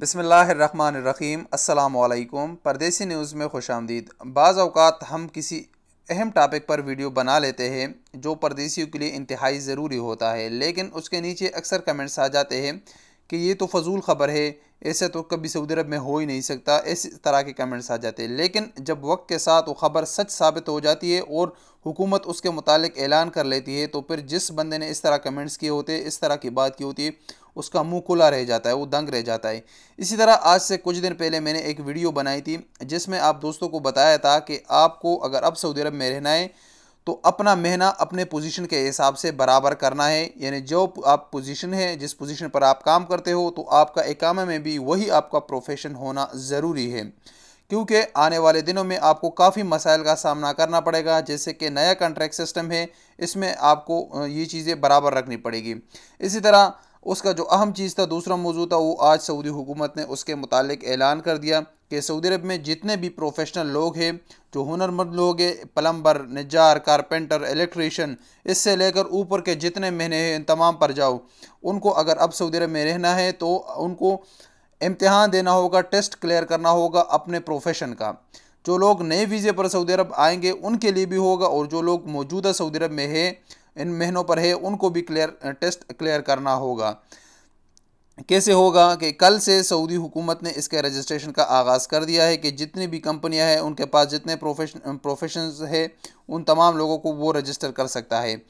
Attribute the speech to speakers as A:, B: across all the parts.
A: बिस्मिल्लाहिर्रहमानिर्रहीम। अस्सलामुअलैकुम। परदेसी न्यूज़ में खुशामदीद। बाज़ औक़ात हम किसी अहम टॉपिक पर वीडियो बना लेते हैं जो परदेसियों के लिए इंतहाई ज़रूरी होता है, लेकिन उसके नीचे अक्सर कमेंट्स आ जाते हैं कि ये तो फ़जूल ख़बर है, ऐसे तो कभी सऊदी अरब में हो ही नहीं सकता। इस तरह के कमेंट्स आ जाते हैं, लेकिन जब वक्त के साथ वो ख़बर सच साबित हो जाती है और हुकूमत उसके मुतालिक ऐलान कर लेती है, तो फिर जिस बंदे ने इस तरह कमेंट्स किए होते हैं, इस तरह की बात की होती है, उसका मुंह खुला रह जाता है, वो दंग रह जाता है। इसी तरह आज से कुछ दिन पहले मैंने एक वीडियो बनाई थी जिसमें आप दोस्तों को बताया था कि आपको अगर अब सऊदी अरब में रहना है तो अपना महीना अपने पोजीशन के हिसाब से बराबर करना है। यानी जो आप पोजीशन है, जिस पोजीशन पर आप काम करते हो, तो आपका इकामा में भी वही आपका प्रोफेशन होना ज़रूरी है, क्योंकि आने वाले दिनों में आपको काफ़ी मसाइल का सामना करना पड़ेगा। जैसे कि नया कॉन्ट्रैक्ट सिस्टम है, इसमें आपको ये चीज़ें बराबर रखनी पड़ेगी। इसी तरह उसका जो अहम चीज़ था, दूसरा मौजू था, वो आज सऊदी हुकूमत ने उसके मुतालिक ऐलान कर दिया कि सऊदी अरब में जितने भी प्रोफेशनल लोग हैं, जो हुनरमंद लोग हैं, प्लम्बर, नज्जार, कारपेंटर, इलेक्ट्रीशियन, इससे लेकर ऊपर के जितने महीने हैं इन तमाम पर जाओ। उनको अगर अब सऊदी अरब में रहना है तो उनको इम्तिहान देना होगा, टेस्ट क्लियर करना होगा अपने प्रोफेशन का। जो लोग नए वीज़े पर सऊदी अरब आएंगे उनके लिए भी होगा, और जो लोग मौजूदा सऊदी अरब में है, इन महीनों पर है, उनको भी टेस्ट क्लियर करना होगा। कैसे होगा कि कल से सऊदी हुकूमत ने इसके रजिस्ट्रेशन का आगाज़ कर दिया है कि जितनी भी कंपनियां हैं उनके पास जितने प्रोफेशंस है, उन तमाम लोगों को वो रजिस्टर कर सकता है।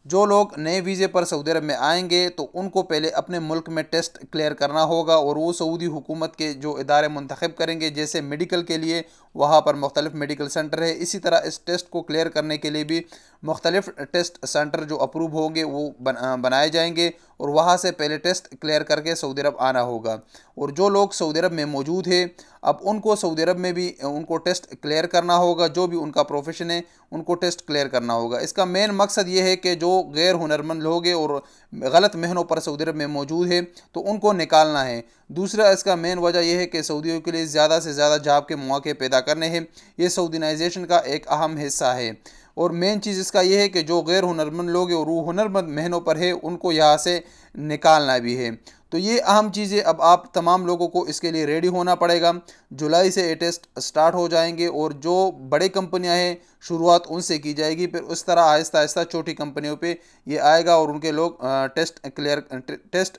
A: जो लोग नए वीज़े पर सऊदी अरब में आएंगे तो उनको पहले अपने मुल्क में टेस्ट क्लियर करना होगा, और वो सऊदी हुकूमत के जो इदारे मुंतखब करेंगे, जैसे मेडिकल के लिए वहाँ पर मुख्तलिफ मेडिकल सेंटर है, इसी तरह इस टेस्ट को क्लियर करने के लिए भी मुख्तलिफ टेस्ट सेंटर जो अप्रूव होंगे वो बनाए जाएंगे, और वहाँ से पहले टेस्ट क्लियर करके सऊदी अरब आना होगा। और जो लोग सऊदी अरब में मौजूद है, अब उनको सऊदी अरब में भी उनको टेस्ट क्लियर करना होगा। जो भी उनका प्रोफेशन है उनको टेस्ट क्लियर करना होगा। इसका मेन मकसद ये है कि जो गैर हुनरमंद लोग हैं और गलत महीनों पर सऊदी अरब में मौजूद है, तो उनको निकालना है। दूसरा इसका मेन वजह यह है कि सऊदियों के लिए ज़्यादा से ज़्यादा जॉब के मौके पैदा करने हैं। ये सऊदीनाइजेशन का एक अहम हिस्सा है। और मेन चीज़ इसका यह है कि जो गैर हुनरमंद लोग हैं और वो हुनरमंद महीनों पर है, उनको यहाँ से निकालना भी है। तो ये अहम चीज़ें अब आप तमाम लोगों को इसके लिए रेडी होना पड़ेगा। जुलाई से ये टेस्ट स्टार्ट हो जाएंगे, और जो बड़ी कंपनियां हैं शुरुआत उनसे की जाएगी, फिर उस तरह आहिस्ता आहिस्ता छोटी कंपनियों पे ये आएगा और उनके लोग टेस्ट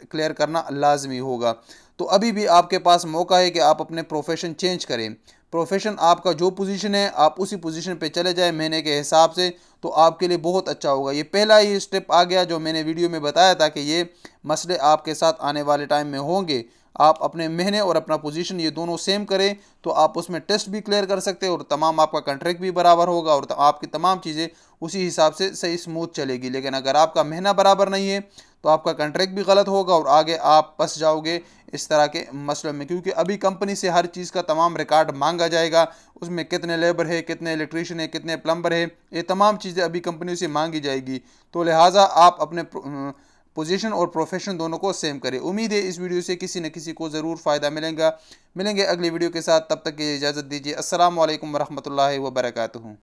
A: क्लियर करना लाजमी होगा। तो अभी भी आपके पास मौका है कि आप अपने प्रोफेशन चेंज करें। प्रोफेशन आपका जो पोजीशन है, आप उसी पोजीशन पे चले जाए महीने के हिसाब से, तो आपके लिए बहुत अच्छा होगा। ये पहला ही स्टेप आ गया जो मैंने वीडियो में बताया था कि ये मसले आपके साथ आने वाले टाइम में होंगे। आप अपने महीने और अपना पोजीशन ये दोनों सेम करें तो आप उसमें टेस्ट भी क्लियर कर सकते हैं, और तमाम आपका कॉन्ट्रैक्ट भी बराबर होगा, और आपकी तमाम चीज़ें उसी हिसाब से सही स्मूथ चलेगी। लेकिन अगर आपका महीना बराबर नहीं है तो आपका कॉन्ट्रैक्ट भी गलत होगा, और आगे आप फंस जाओगे इस तरह के मसलों में, क्योंकि अभी कंपनी से हर चीज़ का तमाम रिकॉर्ड मांगा जाएगा। उसमें कितने लेबर है, कितने इलेक्ट्रीशियन है, कितने प्लम्बर है, ये तमाम चीज़ें अभी कंपनी से मांगी जाएगी। तो लिहाजा आप अपने पोजीशन और प्रोफेशन दोनों को सेम करें। उम्मीद है इस वीडियो से किसी न किसी को ज़रूर फ़ायदा मिलेगा। मिलेंगे अगली वीडियो के साथ, तब तक की इजाज़त दीजिए। अस्सलाम वालेकुम वरहमतुल्लाहि वबरकातुहू।